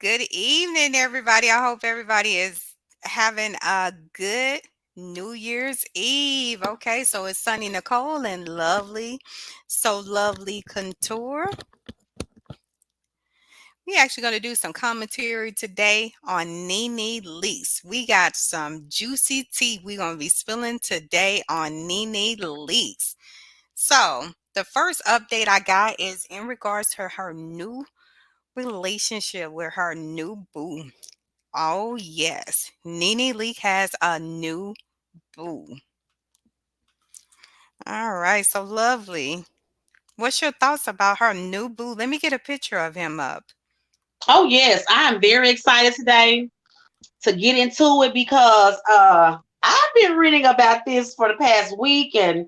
Good evening, everybody. I hope everybody is having a good New Year's Eve. Okay, so it's Sunny Nicole and lovely, so lovely Contour. We actually going to do some commentary today on NeNe Leakes. We got some juicy tea we're going to be spilling today on NeNe Leakes. So the first update I got is in regards to her new relationship with her new boo. Oh, yes. NeNe Leakes has a new boo. All right, so lovely. What's your thoughts about her new boo? Let me get a picture of him up. Oh yes, I am very excited today to get into it because I've been reading about this for the past week and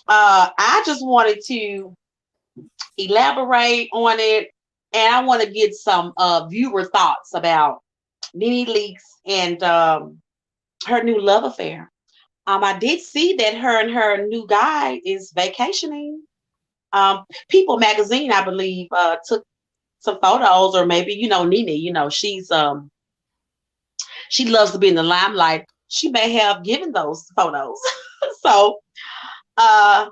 I just wanted to elaborate on it and I want to get some viewer thoughts about NeNe Leakes and her new love affair. I did see that her and her new guy is vacationing. People magazine, I believe, took some photos, or maybe NeNe. She loves to be in the limelight. She may have given those photos. So uh,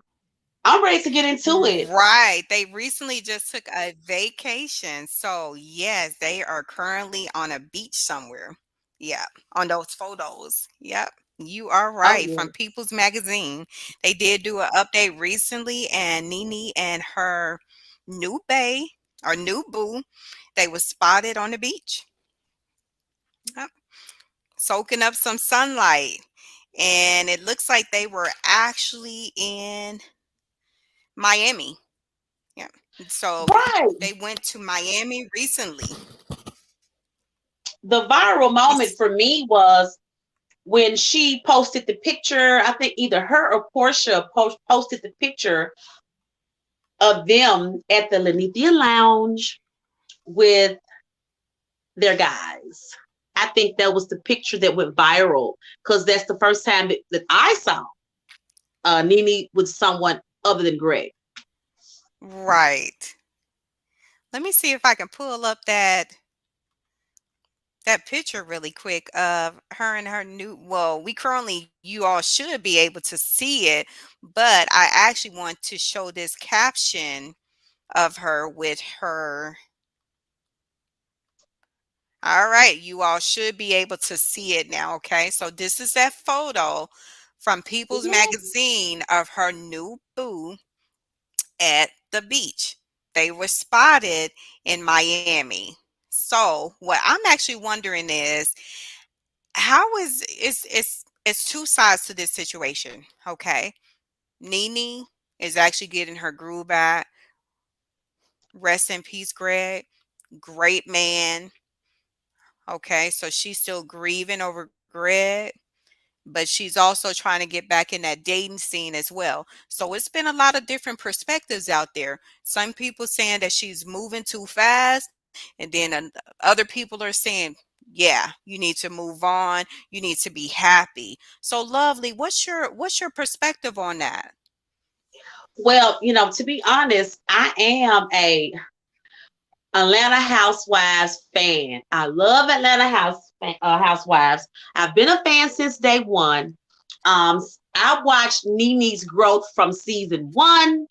I'm ready to get into it. Right. They recently just took a vacation. So, yes, they are currently on a beach somewhere. Yeah, on those photos. Yep. You are Oh right. yeah. From People's Magazine. They did do an update recently, and NeNe and her new bae or new boo, they were spotted on the beach. Yep. Soaking up some sunlight. And it looks like they were actually in Miami. Yeah. So Right. they went to Miami recently. The viral moment It's for me was when she posted the picture. I think either her or Portia posted the picture of them at the Lenithia Lounge with their guys. I think that was the picture that went viral because that's the first time that I saw NeNe with someone other than Greg. right. Let me see if I can pull up that picture really quick of her and her new well, we currently you all should be able to see it, but I actually want to show this caption of her with her. All right, you all should be able to see it now, okay? So this is that photo from People's Yeah. Magazine of her new boo at the beach. They were spotted in Miami. So what I'm actually wondering is how is it's two sides to this situation, okay? NeNe is actually getting her groove back. Rest in peace, Greg. Great man. Okay, so she's still grieving over Greg, but she's also trying to get back in that dating scene as well. So it's been a lot of different perspectives out there. Some people saying that she's moving too fast, and then other people are saying, yeah, you need to move on. You need to be happy. So lovely, what's your perspective on that? Well, to be honest, I am a Atlanta Housewives fan. I love Housewives. I've been a fan since day one. I watched NeNe's growth from season one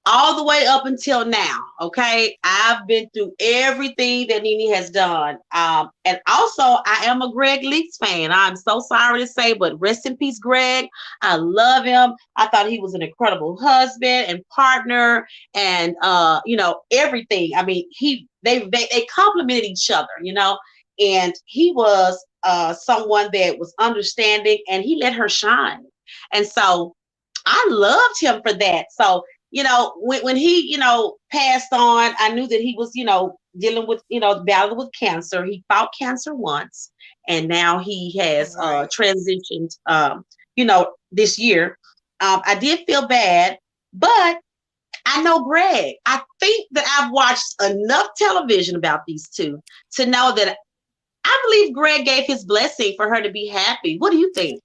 all the way up until now. Okay, I've been through everything that NeNe has done. And also I am a Greg Leakes fan. I'm so sorry to say, but rest in peace, Greg. I love him. I thought he was an incredible husband and partner, and everything. I mean, they complemented each other. And he was someone that was understanding, and he let her shine. And so I loved him for that. So when he, passed on, I knew that he was, dealing with, battling with cancer. He fought cancer once, and now he has Right. transitioned, this year. I did feel bad, but I know Greg. I think that I've watched enough television about these two to know that I believe Greg gave his blessing for her to be happy. What do you think?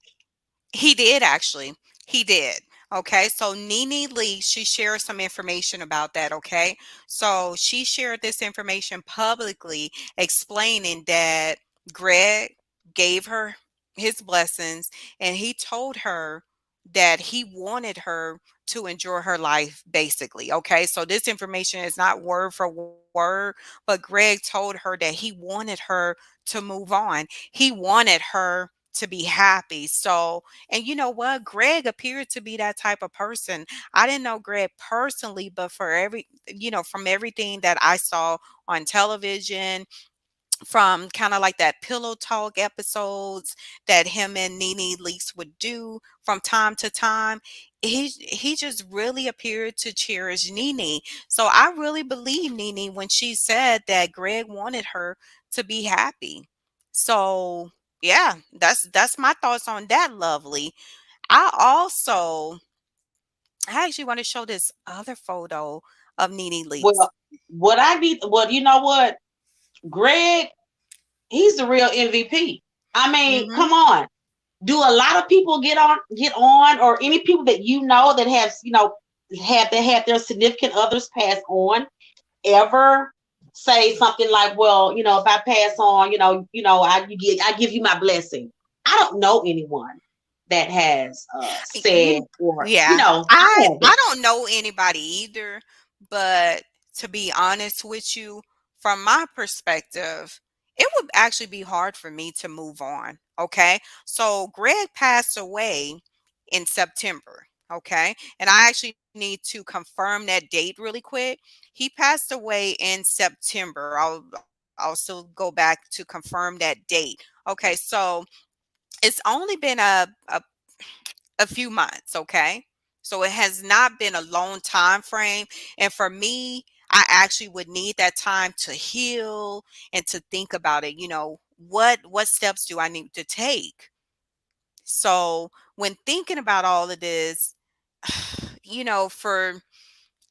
He did actually. He did. Okay, so NeNe Lee, she shared some information about that. Okay, so she shared this information publicly, explaining that Greg gave her his blessings and he told her that he wanted her to enjoy her life, basically. Okay, so this information is not word for word, but Greg told her that he wanted her to move on, he wanted her to be happy. So, and you know what? Greg appeared to be that type of person. I didn't know Greg personally, but from everything that I saw on television, from kind of like that pillow talk episodes that him and NeNe Leakes would do from time to time, he just really appeared to cherish NeNe. So I really believe NeNe when she said that Greg wanted her to be happy. So yeah, that's my thoughts on that, lovely. I actually want to show this other photo of NeNe Leakes. Well, well, you know what? Greg, he's the real MVP. I mean, Hmm. come on. Do a lot of people get on, or any people that you know that have, had their significant others pass on, ever say something like, well, if I pass on, I give you my blessing. I don't know anyone that has said, You or yeah. I I haven't. don't know anybody either, but to be honest with you, from my perspective, it would actually be hard for me to move on, okay? So Greg passed away in September, okay? And I actually need to confirm that date really quick. He passed away in September. I'll still go back to confirm that date. Okay, so it's only been a few months, okay? So it has not been a long time frame. And for me, I actually would need that time to heal and to think about it. What steps do I need to take? So when thinking about all of this, for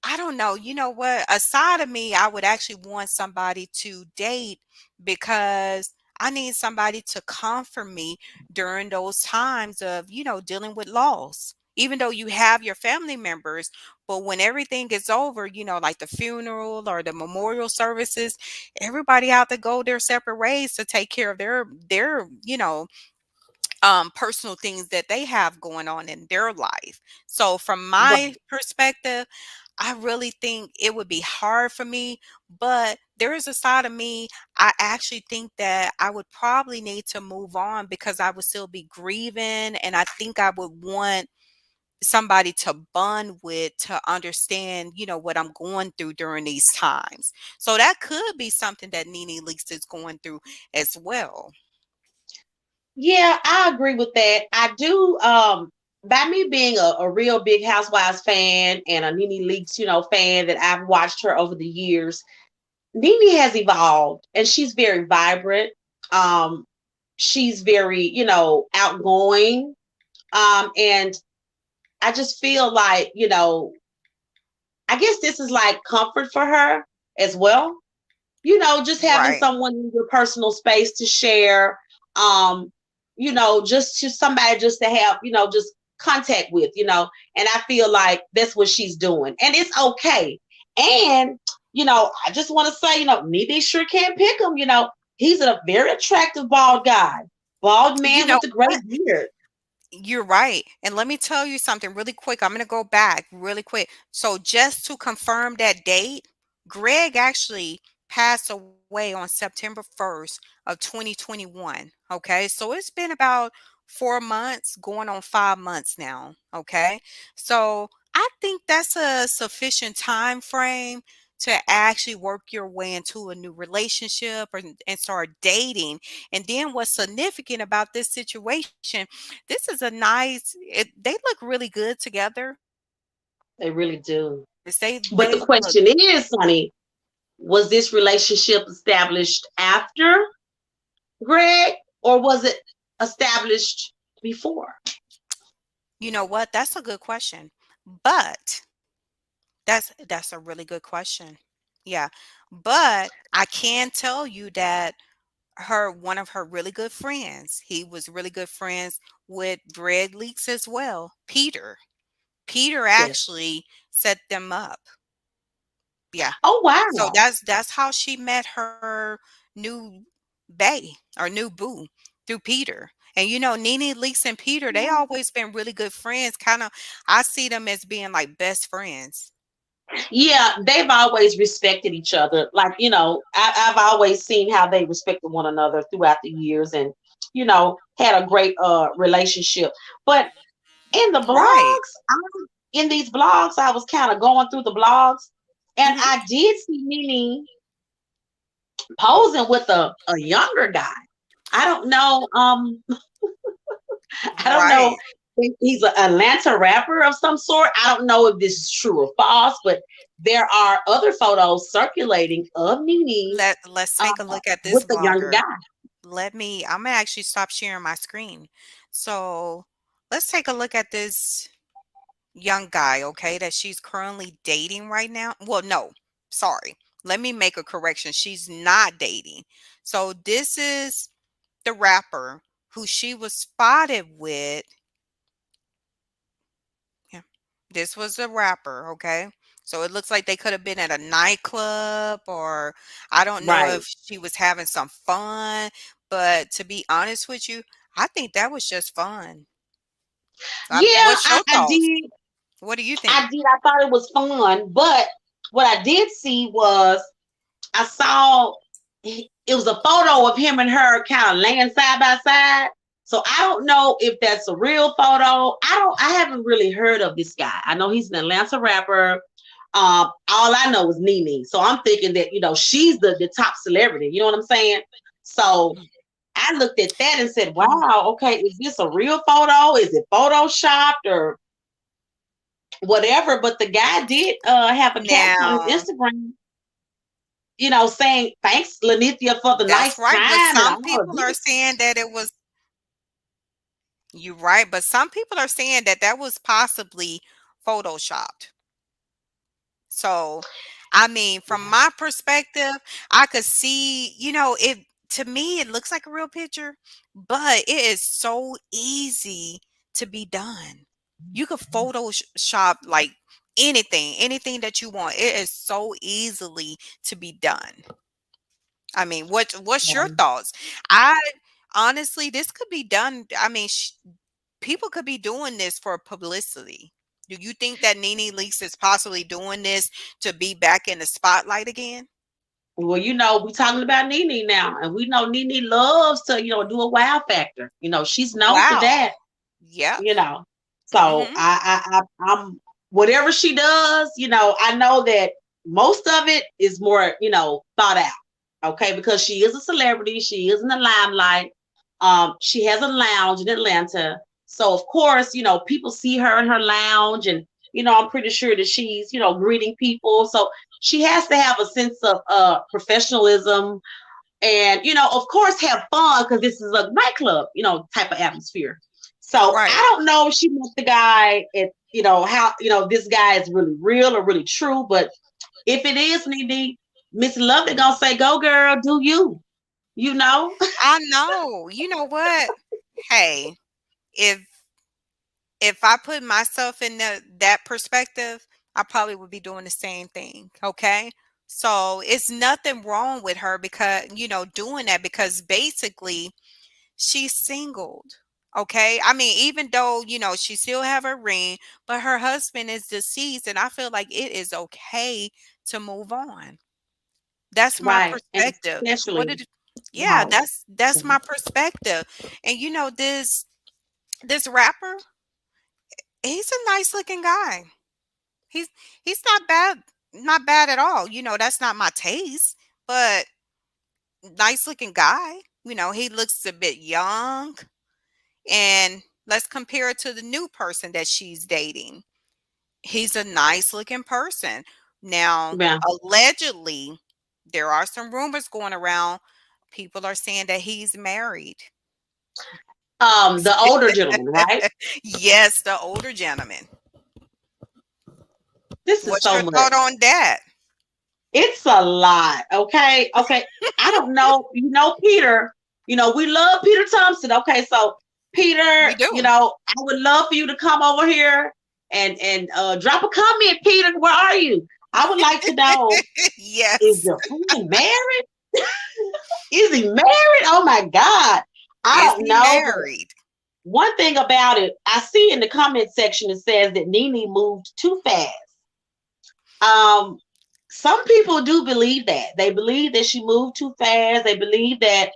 I don't know. You know what? Aside of me, I would actually want somebody to date because I need somebody to comfort me during those times of, dealing with loss. Even though you have your family members, but when everything is over, like the funeral or the memorial services, everybody have to go their separate ways to take care of their personal things that they have going on in their life. So from my perspective, I really think it would be hard for me, but there is a side of me, I actually think that I would probably need to move on because I would still be grieving, and I think I would want somebody to bond with to understand, what I'm going through during these times. So that could be something that NeNe Leakes is going through as well. Yeah, I agree with that. I do. By me being a real big Housewives fan and a NeNe Leakes, fan that I've watched her over the years, NeNe has evolved and she's very vibrant. Um, she's very, outgoing. And I just feel like, I guess this is like comfort for her as well. Just having Right. someone in your personal space to share, um, just to somebody just to have, just contact with, and I feel like that's what she's doing. And it's okay. And, I just want to say, maybe sure can't pick him, he's a very attractive bald guy, bald You man know with a great what? beard. You're right. And let me tell you something really quick. I'm going to go back really quick. So just to confirm that date, Greg actually passed away on September 1st of 2021. Okay? So it's been about 4 months going on 5 months now, okay? So I think that's a sufficient time frame to actually work your way into a new relationship and start dating. And then what's significant about this situation, this is a they look really good together. They really do. They But the look question is, Sonny, was this relationship established after Greg, or was it established before? You know what? That's a good question. But that's a really good question. Yeah. But I can tell you that one of her really good friends, he was really good friends with Greg Leaks as well, Peter. Peter Yes. actually set them up. Yeah. Oh So wow. that's how she met her new bae or new boo, through Peter. And NeNe Leakes and Peter, they always been really good friends. Kind of, I see them as being like best friends. Yeah, they've always respected each other. Like, I've always seen how they respected one another throughout the years and, had a great relationship. But in the Right. blogs, in these blogs, I was kind of going through the blogs and Hmm. I did see Nene posing with a younger guy. I don't know. I don't know Right. if he's an Atlanta rapper of some sort. I don't know if this is true or false, but there are other photos circulating of Nene Let's uh, take a look at with this a younger blogger. guy. I'm gonna actually stop sharing my screen. So let's take a look at this young guy, okay, that she's currently dating right now. Well, no, sorry. Let me make a correction. She's not dating. So this is the rapper who she was spotted with. Yeah. This was the rapper, okay? So it looks like they could have been at a nightclub, or I don't know Right. if she was having some fun, but to be honest with you, I think that was just fun. Yeah, What's I, your I thoughts? did. What do you I think? did. I thought it was fun, but what I did see was I saw it was a photo of him and her kind of laying side by side. So I don't know if that's a real photo. I haven't really heard of this guy. I know he's an Atlanta rapper. All I know is NeNe. So I'm thinking that, she's the top celebrity. You know what I'm saying? So I looked at that and said, wow, okay, is this a real photo? Is it photoshopped or whatever? But the guy did have a caption on his Now, Instagram, saying thanks, Lanithia, for the that's nice right, but time and some all of people are this. saying that it was you're right, but some people are saying that that was possibly photoshopped. So, I mean, from my perspective, I could see, it to me it looks like a real picture, but it is so easy to be done. You could Photoshop like anything that you want. It is so easily to be done. I mean, what's your Um, thoughts? I honestly, this could be done. I mean, people could be doing this for publicity. Do you think that NeNe Leakes is possibly doing this to be back in the spotlight again? well, we're talking about NeNe now, and we know NeNe loves to, do a wow factor. She's known for Wow. that. Yep. you know. So Mhm. I'm whatever she does, I know that most of it is more, thought out. Okay, because she is a celebrity, she is in the limelight. She has a lounge in Atlanta. So of course, people see her in her lounge and I'm pretty sure that she's, greeting people. So she has to have a sense of professionalism and of course have fun because this is a nightclub type of atmosphere. So I Right. don't know if she met the guy at how this guy is really real or really true, but if it is NeNe, Miss Lovely gonna say go girl, do you know. I know. You know what? Hey, if I put myself in that perspective, I probably would be doing the same thing. Okay. So it's nothing wrong with her because, doing that because basically she's singled. Okay. I mean, even though, she still have her ring, but her husband is deceased. And I feel like it is okay to move on. That's my Right, and perspective. What especially did Yeah, right. that's my perspective. And this rapper, he's a nice looking guy. He's he's not bad at all. That's not my taste, but nice looking guy. He looks a bit young. And let's compare it to the new person that she's dating. He's a nice looking person. Now, Yeah. allegedly, there are some rumors going around. People are saying that he's married. The older gentleman, right? Yes, the older gentleman. This is What's so your thought much. on that? It's a lot. Okay. Okay. I don't know. Peter, we love Peter Thompson. Okay. So, Peter, We do. I would love for you to come over here and drop a comment, Peter. Where are you? I would like to know, is Yes. your friend married? Is he married? Oh my God. I Is don't he know, but married? one thing about it, I see in the comment section it says that NeNe moved too fast. Um, some people do believe that. They believe that she moved too fast. They believe that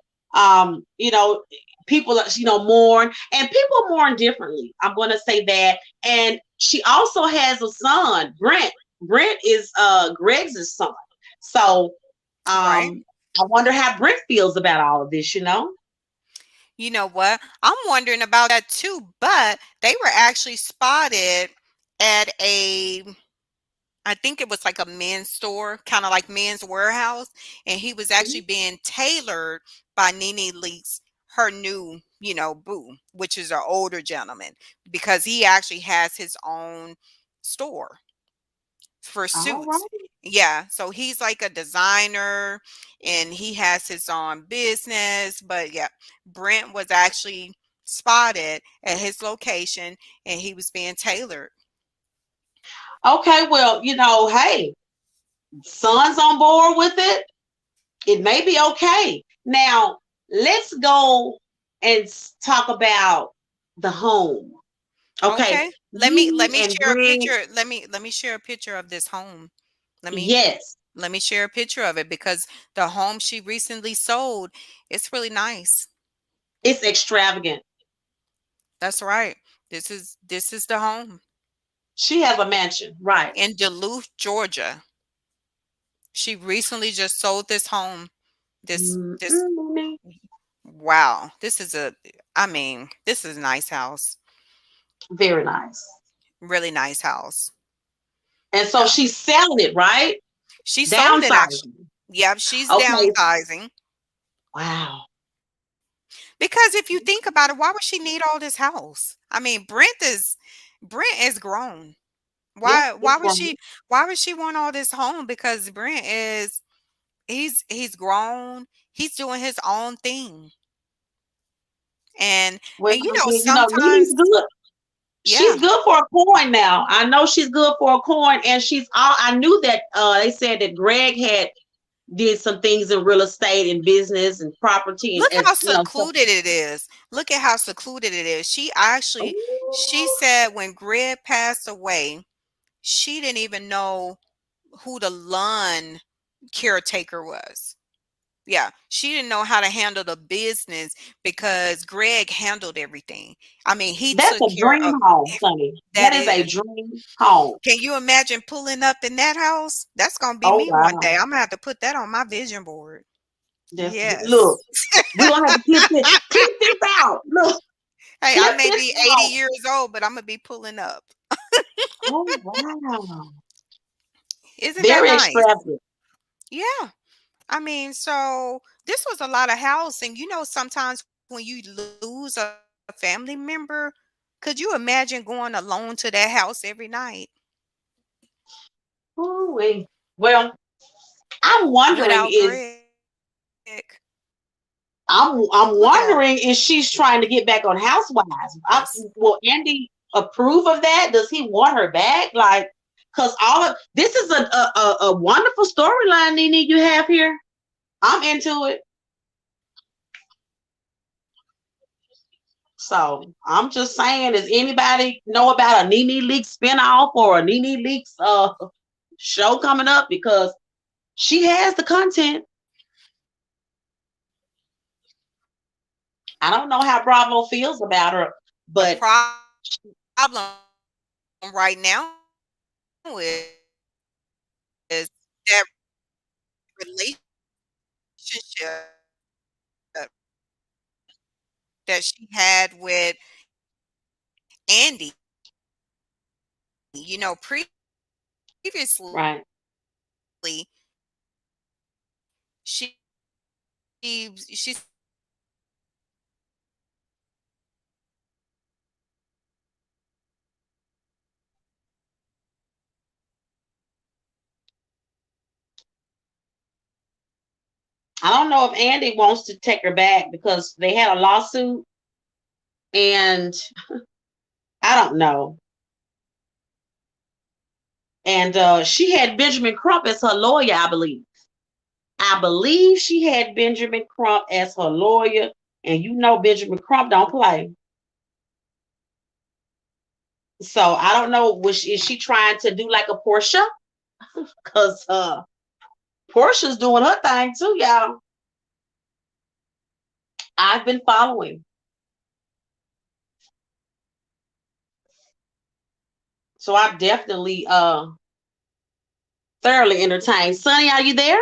people mourn, and people mourn differently. I'm going to say that. And she also has a son, Brent. Brent is Greg's son. So Right. I wonder how Brent feels about all of this. You know what? I'm wondering about that too, but they were actually spotted at I think it was like a men's store, kind of like Men's Warehouse, and he was actually being tailored by NeNe Leakes, her new, boo, which is an older gentleman, because he actually has his own store for All suits. right. Yeah, so he's like a designer and he has his own business. But yeah, Brent was actually spotted at his location and he was being tailored. Okay, well, hey, son's on board with it. It may be okay. Now, let's go and talk about the home. Okay, Okay. Let NeNe me and share a Greg, picture. Let me share a picture of this home. Let me yes, let me share a picture of it because the home she recently sold, it's really nice. it's extravagant. That's right. This is the home She has a mansion, right? in Duluth, Georgia. She recently just sold this home. This Mm-mm. wow. This is a nice house. Very nice. Really nice house. And so Yeah. she's selling it, right? She sold it actually. Downsizing. Yep, she's Okay. downsizing. Wow. Because if you think about it, why would she need all this house? I mean, Brent is grown. Yeah, Why it's why would grown. she why would she want all this home? Because Brent is he's grown. He's doing his own thing. Well, And NeNe's sometimes good. She's yeah. good for a coin now. I know she's good for a coin, and she's all. I knew that they said that Greg had did some things in real estate and business and property Look and how so. secluded it is. Look at how secluded it is. She Ooh, said when Greg passed away, she didn't even know who the lawn caretaker was. Yeah, she didn't know how to handle the business because Greg handled everything. I mean, he that's took a care dream of home, Sonny. that That is a is. dream home. Can you imagine pulling up in that house? That's gonna be Oh me one wow. day. I'm gonna have to put that on my vision board. Look. Yes. We're gonna have to clip this out. Look, Hey, I clip may this be 80 out. years old, but I'm gonna be pulling up. Oh wow. Isn't that Very nice? extravagant. Yeah. I mean, so this was a lot of house, and sometimes when you lose a family member, could you imagine going alone to that house every night Ooh-wee. Well, I'm without wondering is Greg? I'm Look at all wondering if she's trying to get back on Housewives. this. Will Andy approve of that? Does he want her back? Like, because all of this is a wonderful storyline, NeNe, you have here. I'm into it. So I'm just saying, does anybody know about a NeNe Leakes spinoff or a NeNe Leakes show coming up? Because she has the content. I don't know how Bravo feels about her, The but problem right now is that relationship that she had with Andy. Previously right. she said that she was going to I don't know if Andy wants to take her back because they had a lawsuit, and I don't know. And she had Benjamin Crump as her lawyer, I believe. I believe she had Benjamin Crump as her lawyer, and you know Benjamin Crump don't play. So I don't know, is she trying to do like a Portia? Because Portia's doing her thing too, y'all. I've been following. So I'm definitely thoroughly entertained. Sonny, are you there?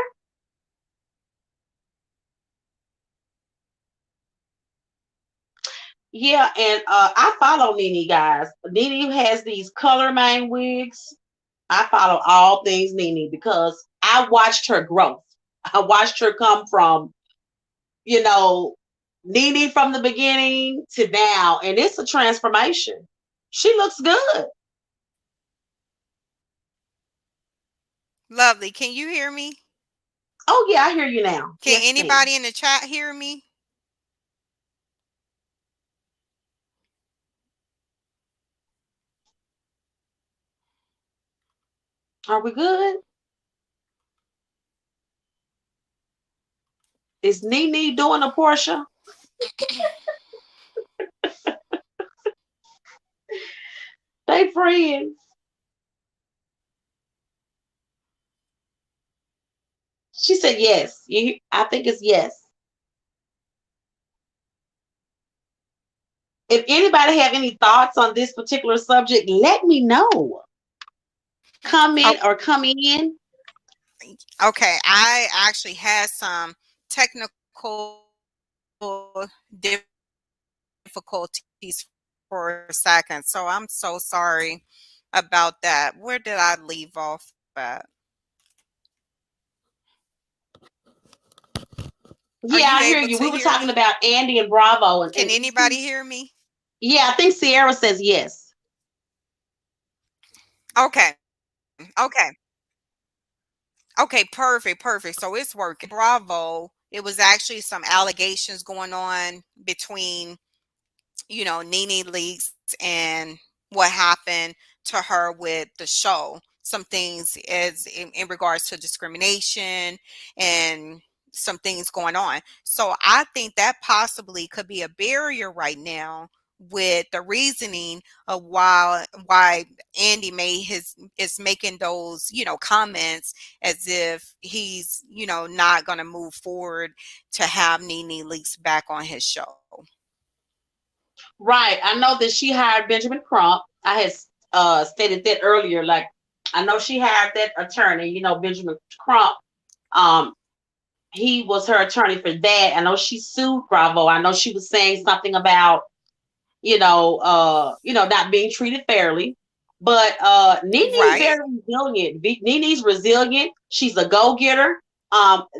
Yeah, and I follow NeNe, guys. NeNe has these color main wigs. I follow all things NeNe because I watched her growth. I watched her come from, you know, NeNe from the beginning to now, and it's a transformation. She looks good. Lovely. Can you hear me? Oh yeah, I hear you now. Can Yes, ma'am. anybody in the chat hear me? Are we good? Is NeNe doing a Portia? They friends. She said yes. I think it's yes. If anybody have any thoughts on this particular subject, let me know. Comment or come in. Okay, I actually had some technical difficulties for a second, so I'm so sorry about that. Where did I leave off at? Are Yeah, you I hear able you. to We were hear talking me? about Andy and Bravo, Can anybody hear me? yeah, I think Sierra says yes. Okay, okay, okay, perfect, perfect. So it's working. Bravo. It was actually some allegations going on between NeNe Leakes and what happened to her with the show. Some things as in regards to discrimination and some things going on. So I think that possibly could be a barrier right now with the reasoning of why Andy made his is making those comments as if he's not going to move forward to have NeNe Leakes back on his show. Right. I know that she hired Benjamin Crump. I had stated that earlier. Like, I know she hired that attorney, Benjamin Crump. Um, he was her attorney for that. I know she sued Bravo. I know she was saying something about, not being treated fairly. But NeNe's Right. very resilient. NeNe's resilient. She's a go-getter.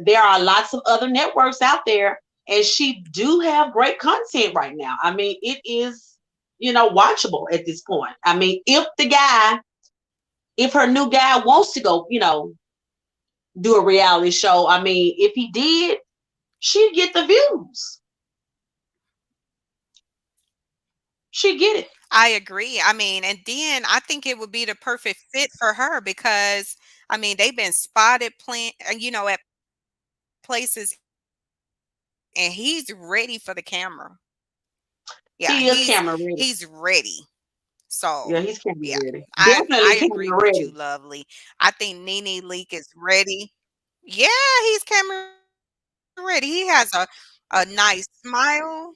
There are lots of other networks out there, and she do have great content right now. I mean, it is, watchable at this point. I mean, if her new guy wants to go, do a reality show, I mean, if he did, she'd get the views. She'd get it. I agree. I mean, and then I think it would be the perfect fit for her because I mean they've been spotted playing, at places, and he's ready for the camera. Yeah, He is camera ready. he's ready. So Yeah, he's camera yeah, ready. I Definitely agree camera with you, ready. Lovely. I think NeNe Leak is ready. Yeah, he's camera ready. He has a nice smile.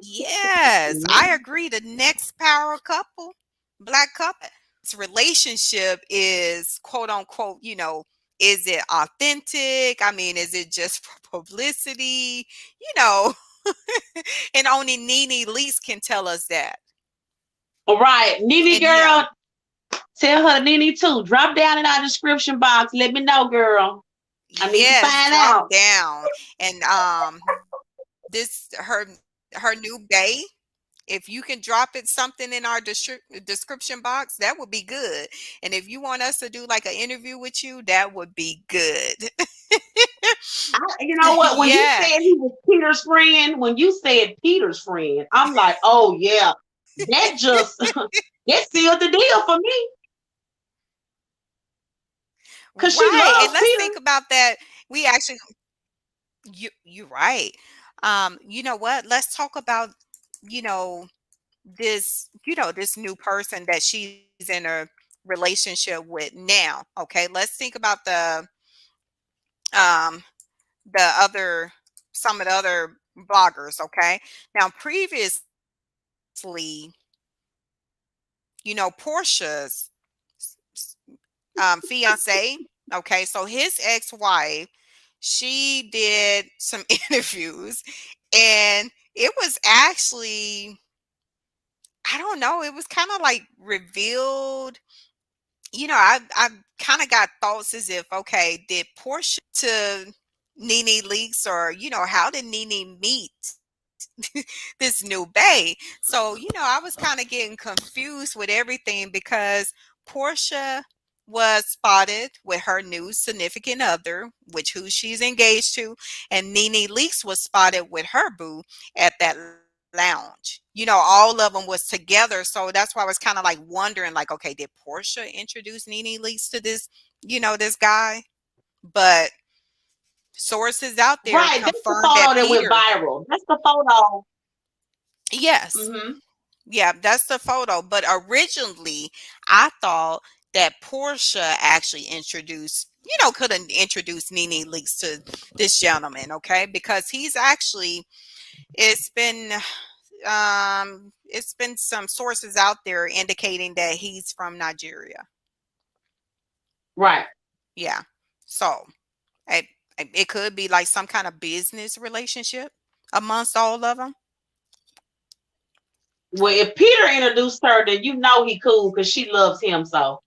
Yes, I agree. The next power couple, black couple, this relationship is quote unquote, is it authentic? I mean, is it just for publicity? You know, and only NeNe Leakes can tell us that. All right, NeNe And girl, tell her NeNe too. Drop down in our description box. Let me know, girl. I need to yes, find drop out. down. And this her new bae. If you can drop it something in our description box, that would be good. And if you want us to do like an interview with you, that would be good. You know what? When you Yeah. said he was Peter's friend, when you said Peter's friend, I'm like, oh yeah, that just that sealed the deal for me. because she Right, and loves let's Peter. think about that. We actually you're right. You know what? Let's talk about, you know, this new person that she's in a relationship with now. Okay, let's think about um the other some of the other bloggers, okay? Now previously, Portia's fiance, okay, so his ex-wife, she did some interviews, and it was actually, I don't know, it was kind of like revealed. I kind of got thoughts as if, okay, did Portia to NeNe Leakes, or how did NeNe meet this new bae? So I was kind of getting confused with everything, because Portia was spotted with her new significant other, which who she's engaged to, and NeNe Leakes was spotted with her boo at that lounge. All of them was together, so that's why I was kind of like wondering, like, okay, did Portia introduce NeNe Leakes to this guy? But sources out there Right, that's the confirmed that photo that went Peter. viral. That's the photo. Yes. Hmm. Yeah, that's the photo. But originally, I thought that Portia actually could have introduced NeNe Leakes to this gentleman, okay? Because he's actually, it's been, it's been some sources out there indicating that he's from Nigeria. Right. Yeah. So it, it could be like some kind of business relationship amongst all of them. Well, if Peter introduced her, then you know he cool because she loves him. So,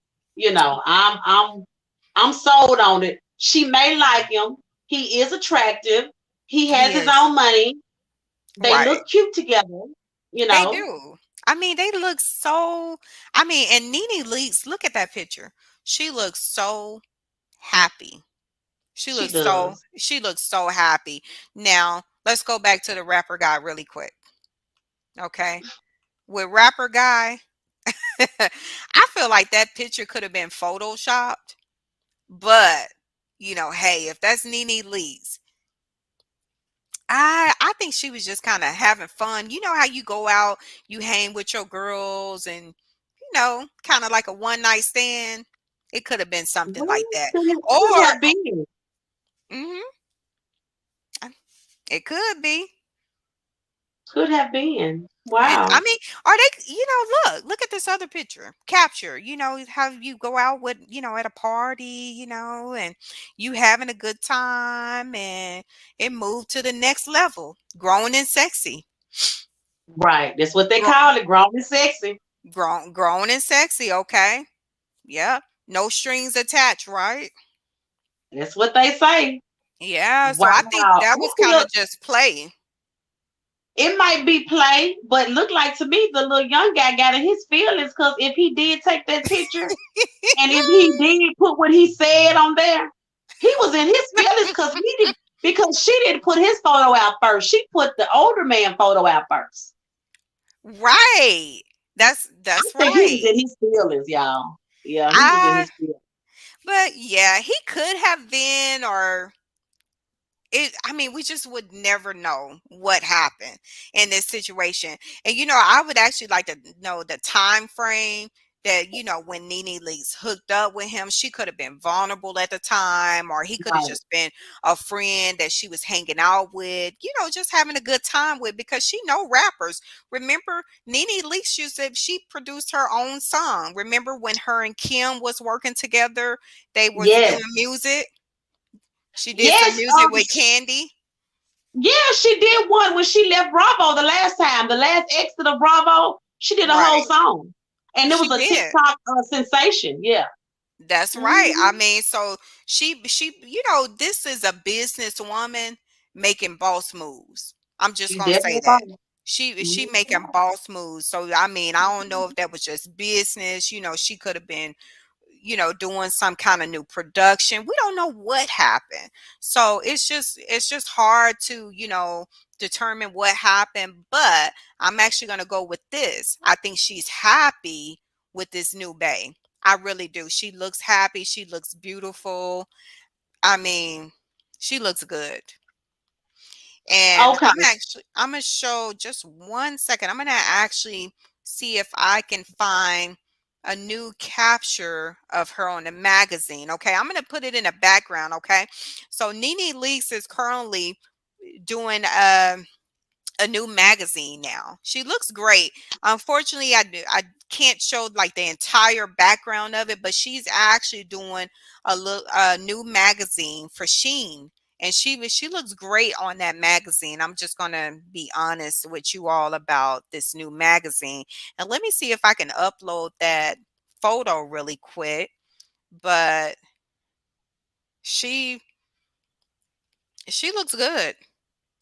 I'm sold on it. She may like him. He is attractive. He has He his is. own money. They Right. look cute together. You They know. do. I mean, they look so, I mean, and NeNe Leakes, look at that picture. She looks so happy. She does. She looks so happy. Now, let's go back to the rapper guy really quick. Okay. With rapper guy, I feel like that picture could have been photoshopped, but hey, if that's NeNe Leakes, I think she was just kind of having fun. You know how you go out, you hang with your girls, and kind of like a one night stand. It could have been something like Well, that, could or have been. hmm it could be. Could have been. And I Wow. mean, are they? Look at this other picture capture. How you go out with at a party, and you having a good time, and it moved to the next level, grown and sexy. Right. That's what they call it. Grown and sexy. Grown and sexy, okay. Yeah. No strings attached, right? That's what they say. Yeah, so Wow. I think I that was kind feel of just play. it might be play, but look like to me the little young guy got in his feelings because if he did take that picture and if he did put what he said on there, he was in his feelings because she didn't put his photo out first. She put the older man photo out first. Right. I That's think he was right. in his feelings, y'all. Yeah, he was in I his feelings. but yeah, he could have been, or I mean, we just would never know what happened in this situation. And I would actually like to know the time frame that when NeNe Leakes hooked up with him. She could have been vulnerable at the time, or he could have Right. just been a friend that she was hanging out with, just having a good time with, because she know rappers. Remember, NeNe Leakes, you said she produced her own song. Remember when her and Kim was working together, they was doing Yes. music. She did some Yes. music with Candy. Yeah, she did one when she left Bravo the last time, the last exit of Bravo. She did a whole Right. song, and it was She a did. TikTok sensation. Yeah. That's right. I Hmm. mean, so she this is a businesswoman making boss moves. I'm just She gonna say definitely that. was. She making Mhm. boss moves. So I mean, I don't know if that was just business. She could have been, doing some kind of new production. We don't know what happened. So it's just hard to, determine what happened. But I'm actually gonna go with this. I think she's happy with this new bae. I really do. She looks happy. She looks beautiful. I mean, she looks good. And Okay. I'm gonna show just 1 second. I'm gonna actually see if I can find a new capture of her on the magazine. Okay, I'm gonna put it in the background. Okay, so NeNe Leakes is currently doing a new magazine now. She looks great. Unfortunately, I can't show like the entire background of it, but she's actually doing a new magazine for Sheen. And she looks great on that magazine. I'm just gonna be honest with you all about this new magazine. And let me see if I can upload that photo really quick. But she she looks good.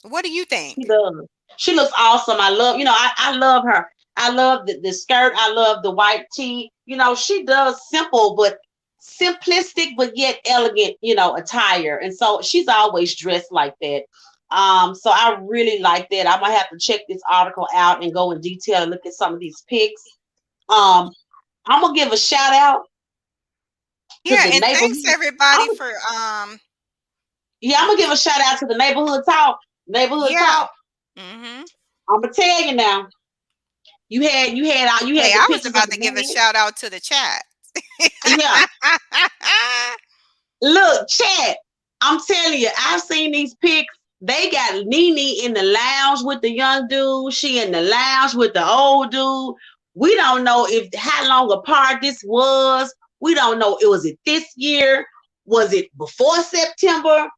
What do you She think? does. She looks awesome. I love, I love her. I love the skirt. I love the white tee. She does simple but simplistic but yet elegant, attire. And so she's always dressed like that. So I really like that. I might have to check this article out and go in detail and look at some of these pics. Um, I'm gonna give a shout out to Yeah, the and thanks neighborhood. everybody I'm, for yeah, I'm y- gonna give a shout out to the neighborhood talk. Neighborhood yeah. talk. Mhm. I'm gonna tell you now. You had Hey, the I was pictures of about the to give a bed. shout out to the chat. Yeah. Look, chat. I'm telling you, I've seen these pics. They got NeNe in the lounge with the young dude. She in the lounge with the old dude. We don't know if how long apart this was. We don't know. Was it this year? Was it before September?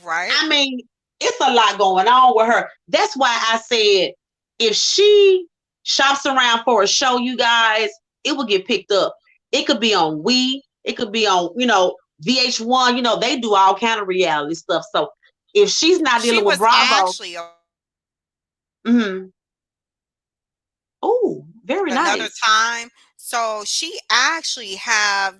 Right. I mean, it's a lot going on with her. That's why I said if she shops around for a show, you guys, it will get picked up. It could be on it could be on, VH1, they do all kind of reality stuff. So if she's not She dealing with was Bravo, actually mm-hmm. Oh, very another nice. time. So she actually have,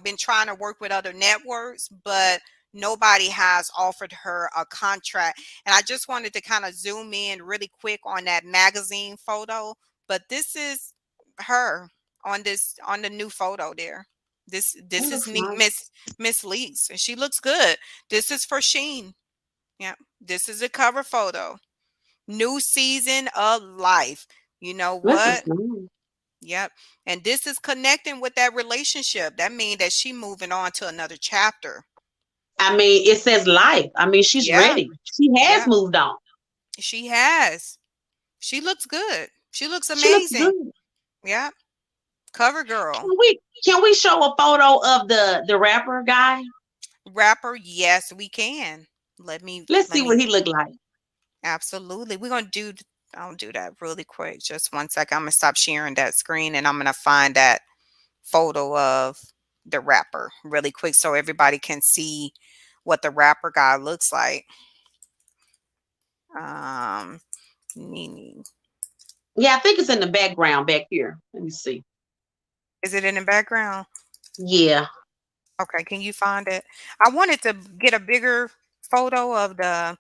been trying to work with other networks, but nobody has offered her a contract. And I just wanted to kind of zoom in really quick on that magazine photo, but this is her on the new photo there. That This is looks nice. Miss Leaks, and she looks good. This is for Sheen. Yeah, this is a cover photo. New season of life. You know This is what? nice. Yep. And this is connecting with that relationship. That means that she moving on to another chapter. I mean, it says life. I mean, she's Yeah. ready. She has Yep. moved on. She has. She looks good. She looks She looks amazing. good. Yeah. Cover girl. Can we show a photo of the rapper guy? Rapper, yes, we can. Let's Let see me what he looked like. absolutely. We're gonna do I'll do that really quick. Just 1 second. I'm gonna stop sharing that screen and I'm gonna find that photo of the rapper really quick so everybody can see what the rapper guy looks like. Um, NeNe. Yeah, I think it's in the background back here. Let me see. Is it in the background? Yeah, Okay, can you find it? I wanted to get a bigger photo of the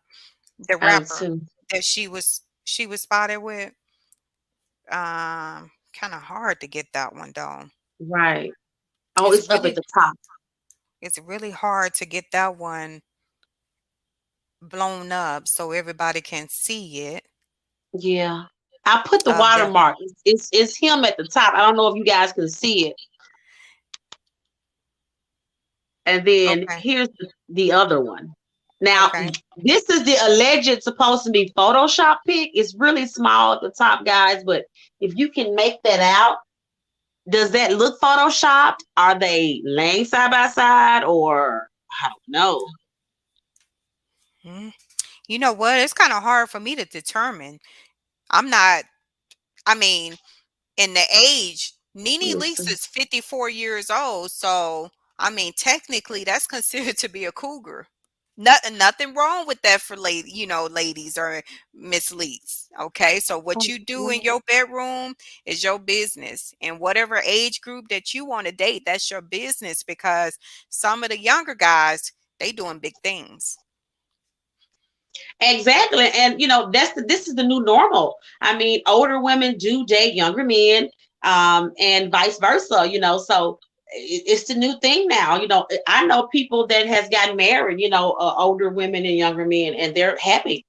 I did rapper too. that she was spotted with. Kind of hard to get that one though. Right. Oh, It's it's up at really the top. it's really hard to get that one blown up so everybody can see it. Yeah. I put the Of the watermark. It's him at the top. I don't know if you guys can see it. And then okay, here's the other one. Now, okay. this is the alleged supposed to be Photoshop pic. It's really small at the top, guys, but if you can make that out, does that look photoshopped? Are they laying side by side or I don't know. Hmm. You know what? It's kind of hard for me to determine. I'm not. I mean, in the age, NeNe Leakes Listen. is 54 years old. So, I mean, technically, that's considered to be a cougar. Nothing wrong with that for ladies or Miss Leakes. Okay, so what Oh, you do in wow. your bedroom is your business, and whatever age group that you want to date, that's your business. Because some of the younger guys, they doing big things. Exactly. And this is the new normal. I mean, older women do date younger men, and vice versa, so it's the new thing now. I know people that has gotten married, older women and younger men, and they're happy.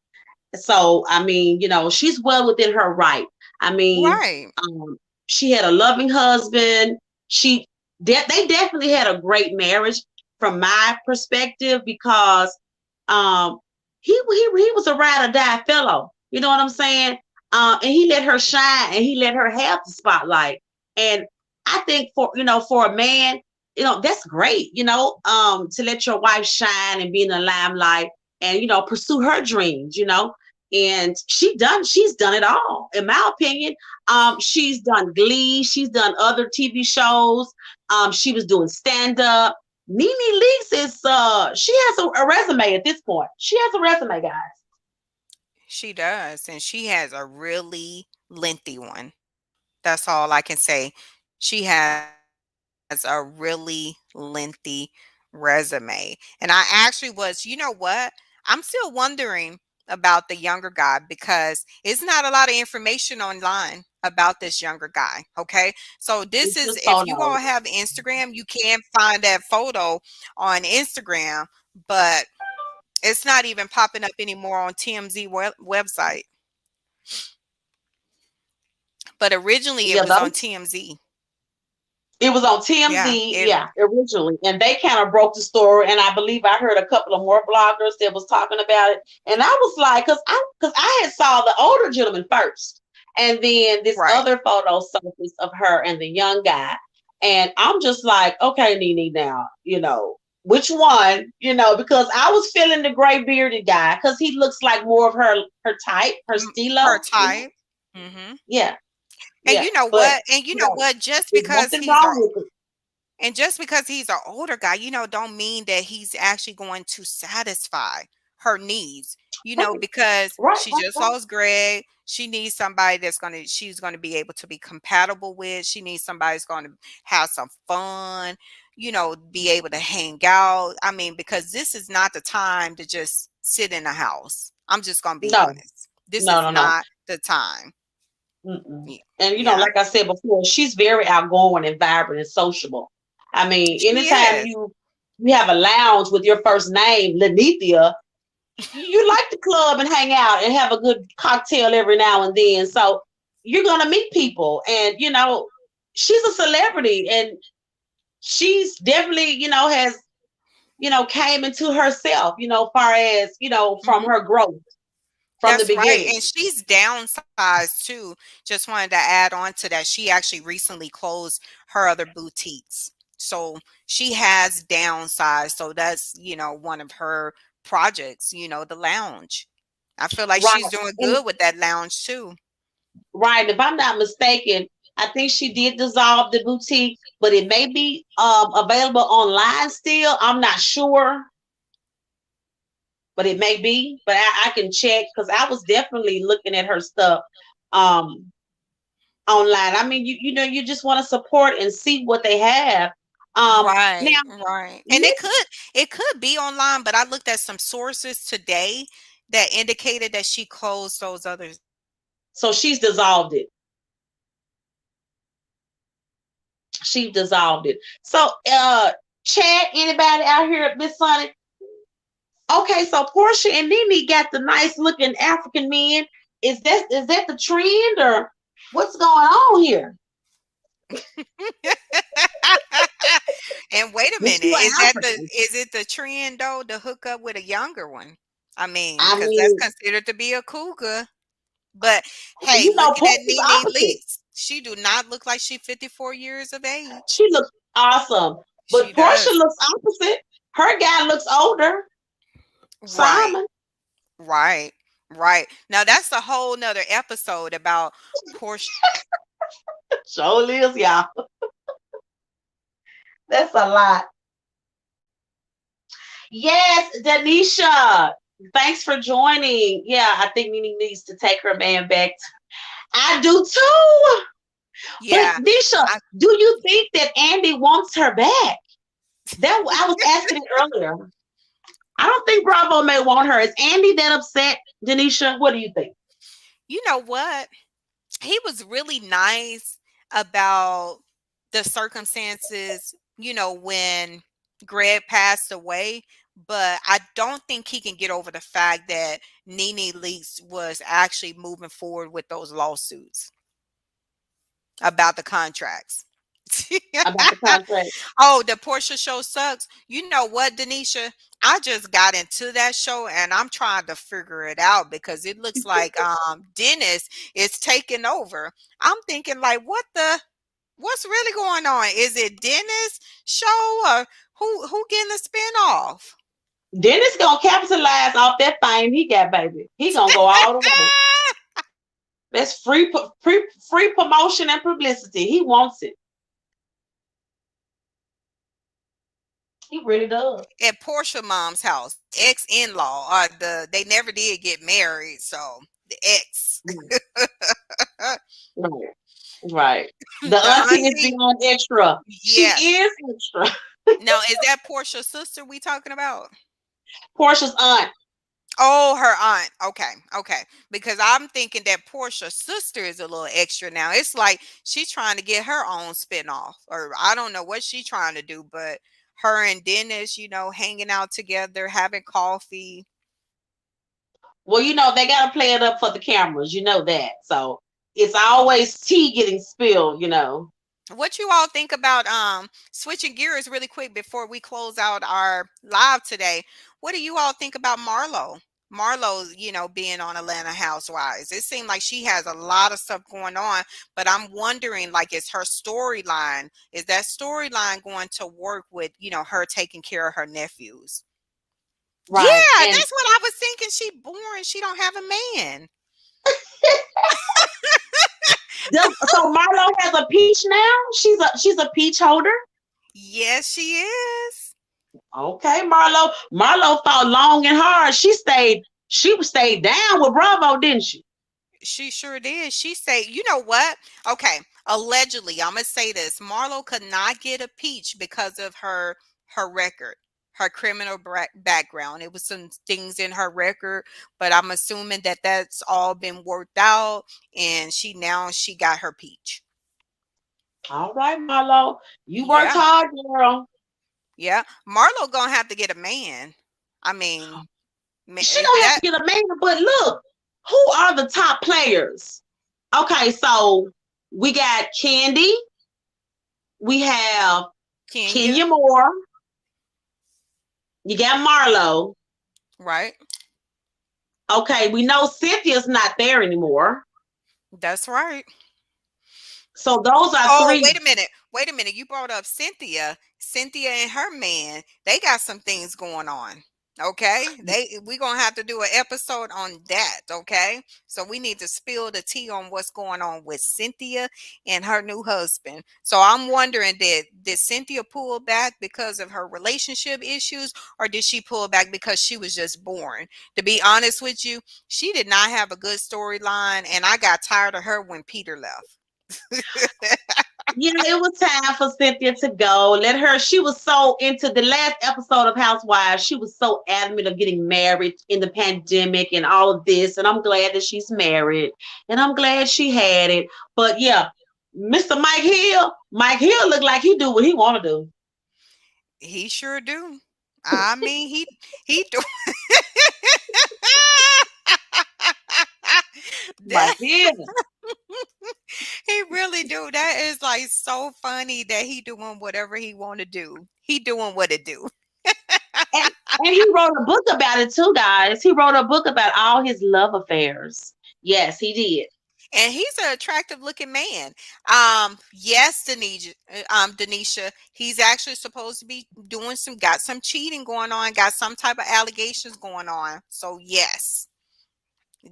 So, I mean, she's well within her right. I mean, Right. um, she had a loving husband. They definitely had a great marriage from my perspective because um, he was a ride or die fellow. You know what I'm saying? And he let her shine and he let her have the spotlight. And I think for a man, that's great. To let your wife shine and be in the limelight and pursue her dreams. And she's done it all in my opinion. She's done Glee, she's done other TV shows. She was doing stand-up. NeNe Leakes is she has a resume at this point. She has a resume, guys. She does, and she has a really lengthy one. That's all I can say. She has a really lengthy resume. And I actually was, you know what? I'm still wondering about the younger guy because it's not a lot of information online about this younger guy. Okay. So this It's is, just if you all photos. have Instagram, you can find that photo on Instagram, but it's not even popping up anymore on TMZ website. But originally it Yeah, was on those TMZ. it was on Yeah, TMZ, it yeah, originally, and they kind of broke the story. And I believe I heard a couple of more bloggers that was talking about it. And I was like, because I had saw the older gentleman first, and then this right. other photo surfaced of her and the young guy, and I'm just like, okay, NeNe, now which one, because I was feeling the gray bearded guy because he looks like more of her type, her Her stilo, type. Mhm. yeah, And yeah, you know but what? And you know what? there's nothing wrong with it. Just because he's an older guy, don't mean that he's actually going to satisfy her needs. Right, Because right, she right, just right. lost Greg. She needs somebody she's gonna be able to be compatible with. She needs somebody that's gonna have some fun, be able to hang out. I mean, because this is not the time to just sit in a house. I'm just gonna be No, honest. This no, is no, no. not the time. Mm-mm. Ye- And Yeah, like I said before, she's very outgoing and vibrant and sociable. I mean, she anytime is. you have a lounge with your first name, Lenithia, you like the club and hang out and have a good cocktail every now and then. So you're gonna meet people, and she's a celebrity, and she's definitely has came into herself. Far as from Mhm. her growth from the That's right, beginning. and she's downsized too. Just wanted to add on to that. She actually recently closed her other boutiques. So she has downsized. So that's, one of her projects, the lounge. I feel like Right. she's doing And good with that lounge too. right. If I'm not mistaken, I think she did dissolve the boutique, but it may be available online still. I'm not sure, but it may be. But I can check because I was definitely looking at her stuff um, online. I mean, you just want to support and see what they have. Right, Now, right. And it let's. could be online, but I looked at some sources today that indicated that she closed those others. So she's dissolved it. She dissolved it. So, chat anybody out here, Miss Sonny? Okay, so Portia and NeNe got the nice looking African men. Is that the trend or what's going on here? And wait a Miss minute, you is that the African. is it the trend though to hook up with a younger one? I mean, I because that's mean, considered to be a cougar. But hey, looking at Portia's NeNe opposite. Leakes, she do not look like she's 54 years of age. She looks awesome, She but Portia does. looks opposite. Her guy looks older. Right, Simon. right, right. Now that's a whole nother episode about Portia. Sure is, y'all. That's a lot. Yes, Denisha. Thanks for joining. Yeah, I think NeNe needs to take her man back. I do too. But Yeah, Nisha, I, do you think that Andy wants her back? That I was asking it earlier. I don't think Bravo may want her. Is Andy that upset, Denisha? What do you think? you know what? He was really nice about the circumstances, when Greg passed away, but I don't think he can get over the fact that NeNe Leakes was actually moving forward with those lawsuits about the contracts. about the contract. Oh, the Portia show sucks. You know what, Denisha? I just got into that show and I'm trying to figure it out because it looks like Dennis is taking over. I'm thinking like what's really going on? Is it Dennis show or who getting a spinoff? Dennis gonna capitalize off that fame he got, baby. He gonna go all the way. That's free promotion and publicity. He wants it. He really does. At Portia mom's house, ex in law, or they never did get married, so the ex. Mm, right, right. The The auntie is auntie, beyond extra. She yes. is extra. Now, is that Portia's sister we talking about? Portia's aunt. Oh, her aunt. Okay, okay. Because I'm thinking that Portia's sister is a little extra now. It's like she's trying to get her own spinoff, or I don't know what she's trying to do, but her and Dennis, hanging out together, having coffee. Well, they gotta play it up for the cameras. You know that. So it's always tea getting spilled. What you all think about switching gears really quick before we close out our live today? What do you all think about Marlo? Marlo, being on Atlanta Housewives. It seemed like she has a lot of stuff going on, but I'm wondering, like, is that storyline going to work with, her taking care of her nephews? Right. Yeah, And that's what I was thinking. She boring. She don't have a man. so Marlo has a peach now. She's a peach holder. Yes, she is. Okay, Marlo. Marlo fought long and hard. She stayed down with Bravo, didn't she? She sure did. She said, you know what? Okay, allegedly, I'm gonna say this: Marlo could not get a peach because of her record, her criminal background. It was some things in her record, but I'm assuming that that's all been worked out, and she got her peach. All right, Marlo. You worked Yeah, hard, girl. yeah. Marlo gonna have to get a man. I mean, She don't have to that get a man, but look, who are the top players? Okay, so we got Candy, we have Kenya, Kenya Moore, you got Marlo. right? Okay, we know Cynthia's not there anymore. That's right. So those are Oh, three. wait a minute. Wait a minute. You brought up Cynthia. Cynthia and her man, they got some things going on. Okay? We going to have to do an episode on that, okay? So we need to spill the tea on what's going on with Cynthia and her new husband. So I'm wondering, did Cynthia pull back because of her relationship issues, or did she pull back because she was just born? To be honest with you, she did not have a good storyline, and I got tired of her when Peter left. Yeah, it was time for Cynthia to go. She was so into the last episode of Housewives. She was so adamant of getting married in the pandemic and all of this. And I'm glad that she's married. And I'm glad she had it. But yeah, Mr. Mike Hill looked like he do what he want to do. He sure do. I mean, he do. Mike That Hill. he really do. That is like so funny that he doing whatever he want to do. He doing what it do. And, and he wrote a book about it too, guys. He wrote a book about all his love affairs. Yes, he did. And he's an attractive looking man. Yes, Denisha, he's actually supposed to be got some cheating going on, got some type of allegations going on. So yes,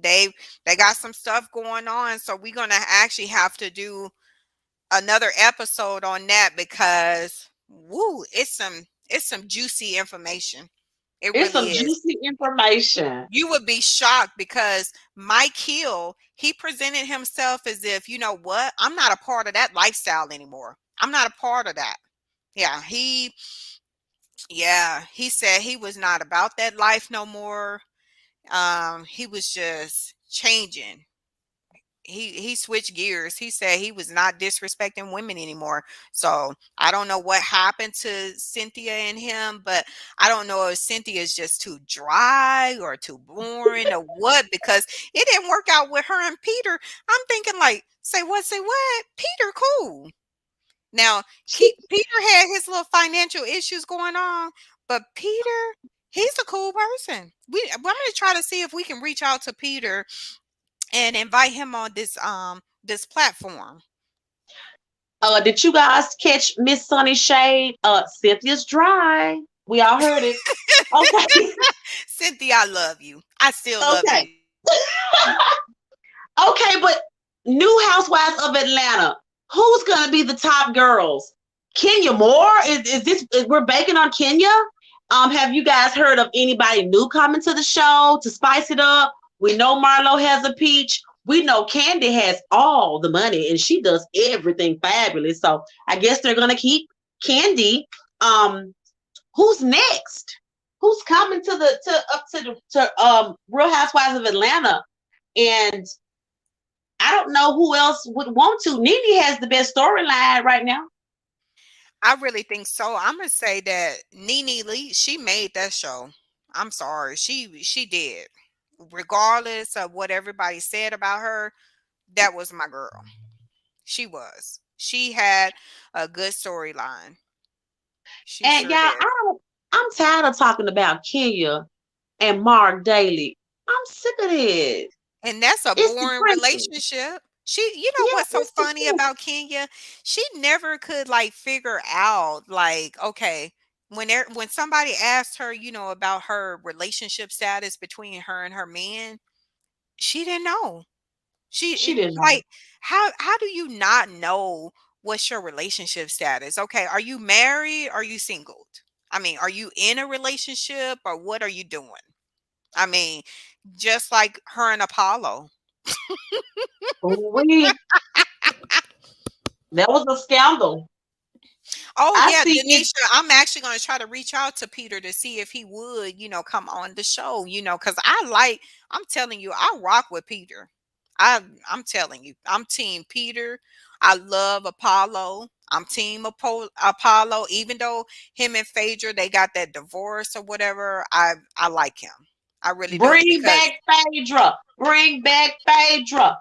they they got some stuff going on. So we're gonna actually have to do another episode on that because woo, it's some juicy information. It It's really some is. juicy information. You would be shocked because Mike Hill, he presented himself as if, you know what, I'm not a part of that lifestyle anymore. I'm not a part of that. Yeah, he said he was not about that life no more. He was just changing. he switched gears. He said he was not disrespecting women anymore. So I don't know what happened to Cynthia and him, but I don't know if Cynthia is just too dry or too boring or what, because it didn't work out with her and Peter. I'm thinking like, say what? Peter cool. Now, She, Peter had his little financial issues going on, but Peter, he's a cool person. I'm going to try to see if we can reach out to Peter and invite him on this platform. did you guys catch Miss Sunny Shade? Cynthia's dry. We all heard it. Okay. Cynthia, I love you. I still love Okay. you. Okay, but new Housewives of Atlanta. Who's gonna be the top girls? Kenya Moore? We're banking on Kenya? Have you guys heard of anybody new coming to the show to spice it up? We know Marlo has a peach. We know Candy has all the money and she does everything fabulous. So I guess they're gonna keep Candy. Um, who's next? Who's coming to the Real Housewives of Atlanta? And I don't know who else would want to. NeNe has the best storyline right now. I really think so. I'm gonna say that NeNe Lee, she made that show. I'm sorry, she did. Regardless of what everybody said about her, that was my girl. She was. She had a good storyline. She And sure y'all, did. I'm tired of talking about Kenya and Mark Daly. I'm sick of it. And that's a It's the boring princes. relationship. She, you know Yeah, what's so it's the funny princes. about Kenya? She never could like figure out like, okay, when somebody asked her, about her relationship status between her and her man, she didn't know. She didn't know. Like, how do you not know what's your relationship status? Okay, are you married? Are you single? I mean, are you in a relationship or what are you doing? I mean, just like her and Apollo. We That was a scandal. Oh I yeah, see it. Denisha, I'm actually going to try to reach out to Peter to see if he would, come on the show, cuz I'm telling you, I rock with Peter. I'm telling you, I'm team Peter. I love Apollo. I'm team Apollo, even though him and Phaedra they got that divorce or whatever. I like him. I really do Bring because back Phaedra. Bring back Phaedra.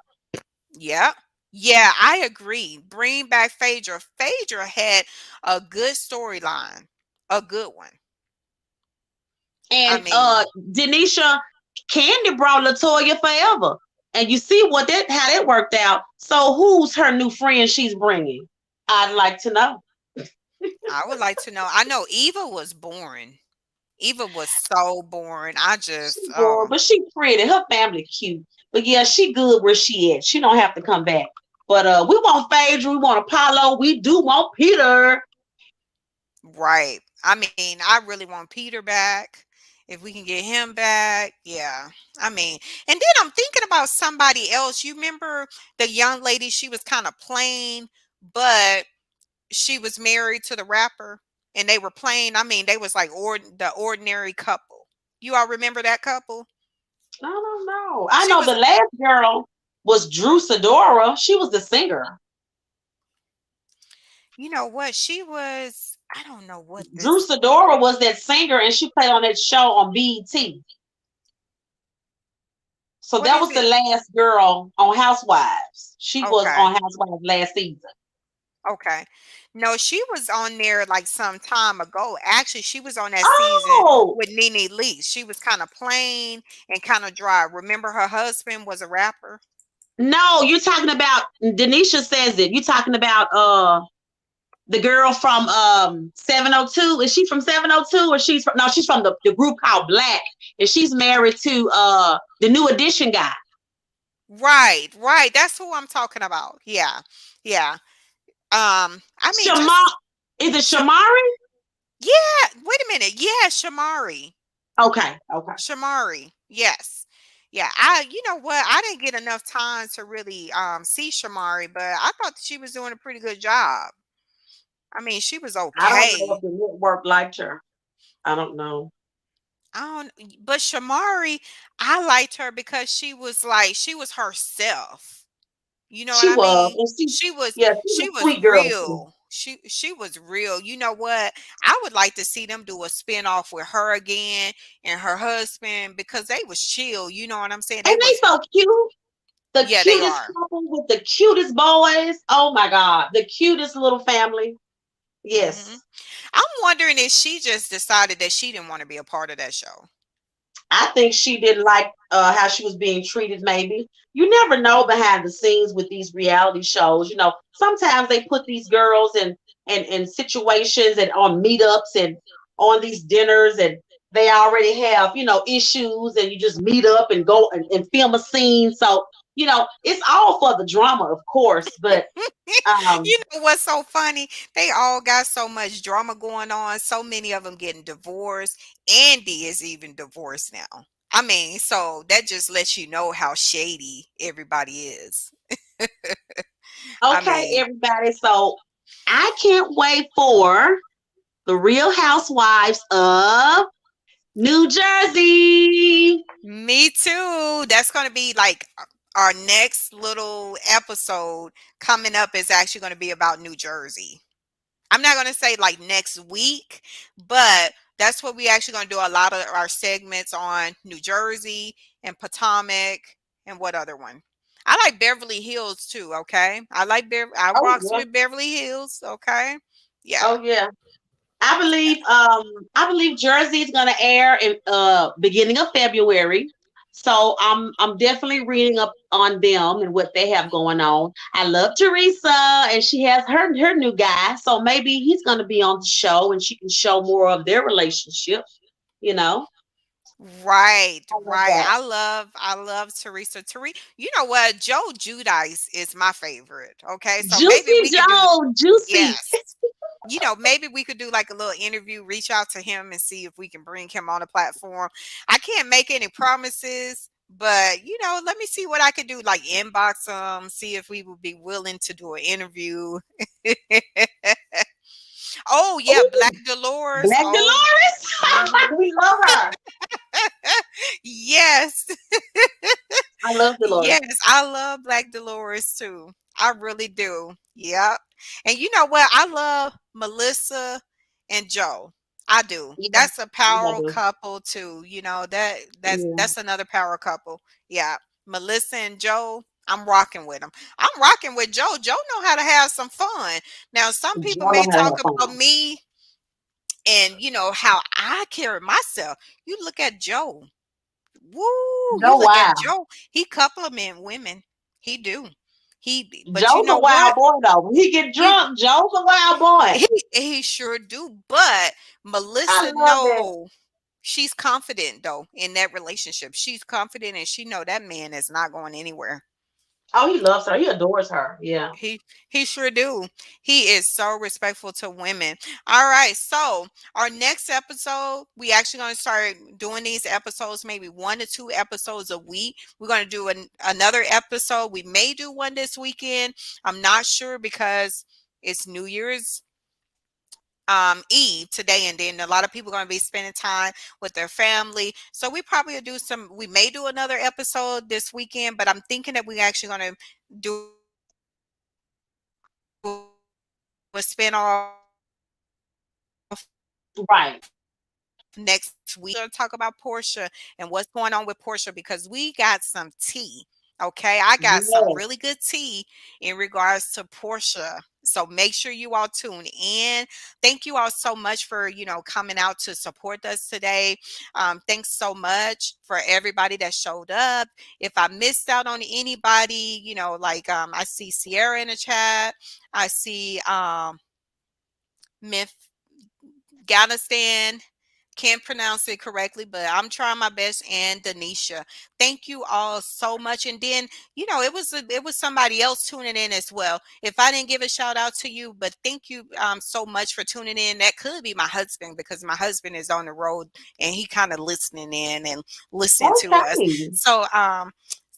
yeah. Yeah, I agree. Bring back Phaedra. Phaedra had a good storyline. A good one. I And mean, Denisha, Candy brought Latoya forever. And you see how that worked out. So who's her new friend she's bringing? I'd like to know. I would like to know. I know Eva was boring. Eva was so boring. I She just, bored, oh, but she pretty. Her family cute. But yeah, she good where she at. She don't have to come back. But we want Phaedra, we want Apollo, we do want Peter. right. I mean, I really want Peter back. If we can get him back, yeah. I mean, and then I'm thinking about somebody else. You remember the young lady? She was kind of plain, but she was married to the rapper and they were playing. I mean, they was like the ordinary couple. You all remember that couple? I don't know. I She know was, the last girl was Drew Sidora. She was the singer. you know what? She was, I don't know what Drew this, Sidora was that singer, and she played on that show on BET. So what that is was the it? last girl on Housewives. She was Okay. on Housewives last season. Okay. No, she was on there like some time ago. Actually, she was on that season Oh with NeNe Leakes. She was kind of plain and kind of dry. Remember her husband was a rapper? no, you're talking about Denisha says it. You're talking about the girl from 702. Is she from 702 or she's from no, she's from the group called Black. And she's married to the New Edition guy. Right, right. That's who I'm talking about. Yeah. Yeah. I mean, Shamar, is it Sh- Shamari? yeah, wait a minute. Yeah, Shamari. Okay, okay. Shamari. Yes. Yeah, you know what? I didn't get enough time to really see Shamari, but I thought that she was doing a pretty good job. I mean, she was I don't know okay. if the network liked her. I don't know. I don't but Shamari, I liked her because she was herself. You know what She I was, mean? and she, She was yeah, she she was a was sweet girl too. real. She was real. You know what? I would like to see them do a spin-off with her again and her husband because they was chill. You know what I'm saying? They And was they so cute. The yeah, they cutest are. couple with the cutest boys. Oh my God, the cutest little family. Hmm. Yes. I'm wondering if she just decided that she didn't want to be a part of that show. I think she didn't like how she was being treated, maybe. You never know behind the scenes with these reality shows. Sometimes they put these girls in situations and on meetups and on these dinners, and they already have, issues, and you just meet up and go and film a scene. So, it's all for the drama, of course, but um, You know what's so funny? They all got so much drama going on. So many of them getting divorced. Andy is even divorced now. I mean, so that just lets you know how shady everybody is. I okay, mean, everybody. So I can't wait for the Real Housewives of New Jersey. me too. That's going to be like our next little episode coming up is actually going to be about New Jersey. I'm not gonna say like next week, but that's what we actually gonna do a lot of our segments on New Jersey and Potomac and what other one? I like Beverly Hills too. Okay, I Oh rocks yeah. with Beverly Hills. Okay, yeah. Oh yeah. I believe Jersey is gonna air in beginning of February. So I'm definitely reading up on them and what they have going on. I love Teresa, and she has her new guy. So maybe he's gonna be on the show and she can show more of their relationship, you know. Right, I love right. that. I love Teresa. You know what? Joe Judice is my favorite. Okay, so maybe Juicy we could do Joe, juicy. yes. Maybe we could do like a little interview, reach out to him and see if we can bring him on the platform. I can't make any promises, but let me see what I could do. Like inbox him, see if we would be willing to do an interview. Oh yeah, Black Ooh, Dolores. Black Oh, Dolores. hmm, We love her. yes. I love Dolores. Yes, I love Black Dolores too. I really do. Yep. And you know what? I love Melissa and Joe. I do. Yeah, That's a yeah, I power do. couple too. That's Yeah. that's another power couple. Yeah. Melissa and Joe, I'm rocking with them. I'm rocking with Joe. Joe know how to have some fun. Now, some people Joe know may how to talk have about fun. me and how I carry myself. You look at Joe. Woo! You Joe look at wild. Joe. He compliment women. He do. But you Joe's a know wild what? boy though. When he get He drunk, Joe's a wild boy. he sure do. But I Melissa, love it. no, she's confident though in that relationship. She's confident and she know that man is not going anywhere. Oh, he loves her. He adores her. Yeah. He sure do. He is so respectful to women. All right, so our next episode, we actually going to start doing these episodes, maybe 1 to 2 episodes a week. We're going to do another episode. We may do one this weekend. I'm not sure because it's New Year's Eve today, and then a lot of people are going to be spending time with their family. So we may do another episode this weekend, but I'm thinking that we're actually going to do a spin-off next week. We're going to talk about Portia and what's Right. going on with Portia because we got some tea. Okay, I got some really good tea in regards to Portia. So Yes. make sure you all tune in. Thank you all so much for coming out to support us today. Thanks so much for everybody that showed up. If I missed out on anybody, I see Sierra in the chat. I see Myth Afghanistan. Can't pronounce it correctly, but I'm trying my best. And Denisha, thank you all so much. And then it was somebody else tuning in as well. If I didn't give a shout out to you, but thank you so much for tuning in. That could be my husband because my husband is on the road and he kind of listening in and listening to us. Okay. So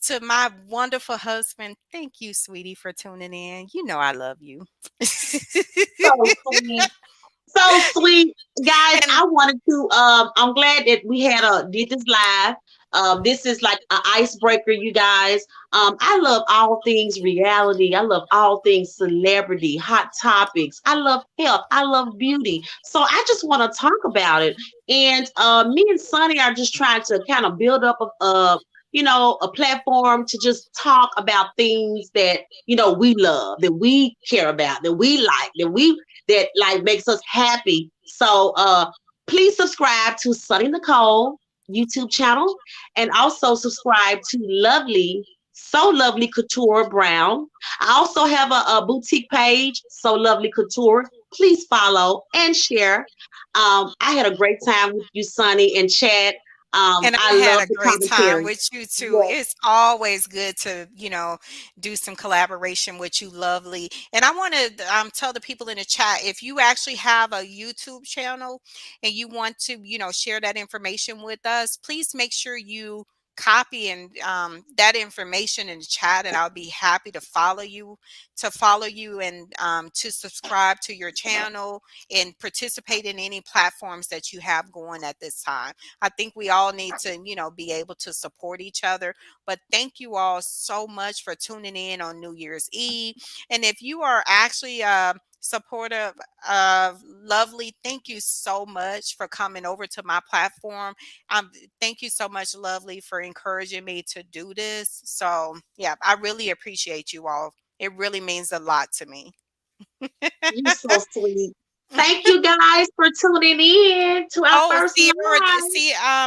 to my wonderful husband, thank you, sweetie, for tuning in. You know I love you. So sweet. So sweet. Guys, And I wanted to I'm glad that we had did this live. This is like an icebreaker, you guys. I love all things reality. I love all things celebrity, hot topics. I love health. I love beauty. So I just want to talk about it. And me and Sunny are just trying to kind of build up a platform to just talk about things that we love, that we care about, that we like, that like makes us happy. So please subscribe to Sunny Nicole YouTube channel, and also subscribe to So Lovely Couture Brown. I also have a boutique page, So Lovely Couture. Please follow and share. I had a great time with you, Sunny, and Chad. And I I had love a the great time commentary. with you too. Yes. It's always good to, do some collaboration with you, lovely. And I want to tell the people in the chat, if you actually have a YouTube channel and you want to, share that information with us, please make sure you copy and that information in the chat, and I'll be happy to follow you and to subscribe to your channel and participate in any platforms that you have going at this time. I think we all need to, be able to support each other. But thank you all so much for tuning in on New Year's Eve. And if you are actually supportive of Lovely, thank you so much for coming over to my platform. Thank you so much, Lovely, for encouraging me to do this. So, yeah, I really appreciate you all. It really means a lot to me. You're so sweet. Thank you guys for tuning in to our Oh, first Sierra,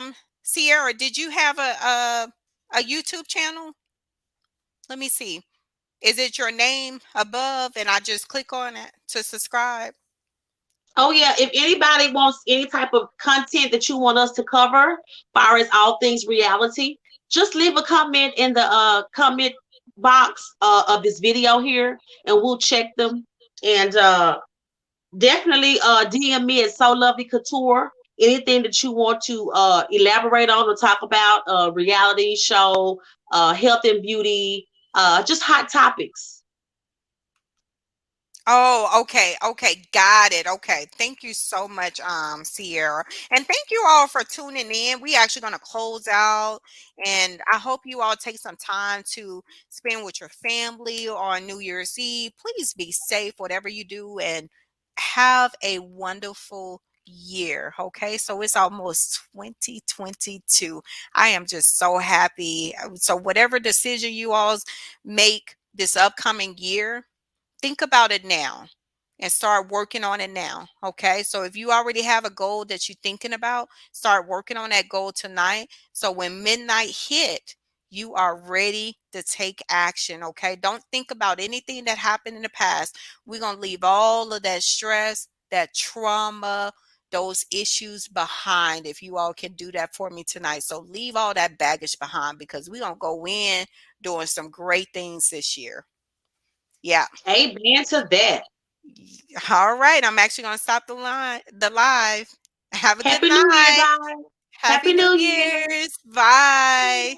live. Sierra, did you have a YouTube channel? Let me see. Is it your name above and I just click on it to subscribe? Oh yeah, if anybody wants any type of content that you want us to cover, far as all things reality, just leave a comment in the comment box of this video here, and we'll check them. And definitely DM me at So Lovely Couture. Anything that you want to elaborate on or talk about, reality show, health and beauty, just hot topics. Oh, okay, okay, got it. Okay, thank you so much, Sierra, and thank you all for tuning in. We actually going to close out, and I hope you all take some time to spend with your family on New Year's Eve. Please be safe, whatever you do, and have a wonderful year. Okay, so it's almost 2022. I am just so happy. So whatever decision you all make this upcoming year, think about it now and start working on it now. Okay. So if you already have a goal that you're thinking about, start working on that goal tonight. So when midnight hit, you are ready to take action. Okay. Don't think about anything that happened in the past. We're going to leave all of that stress, that trauma, those issues behind. If you all can do that for me tonight. So leave all that baggage behind, because we're going to go in doing some great things this year. Yeah. Amen to that. All right, I'm actually going to stop the live. Have a good Happy New Year, night. guys. Happy Happy New New Year. Year's. Bye.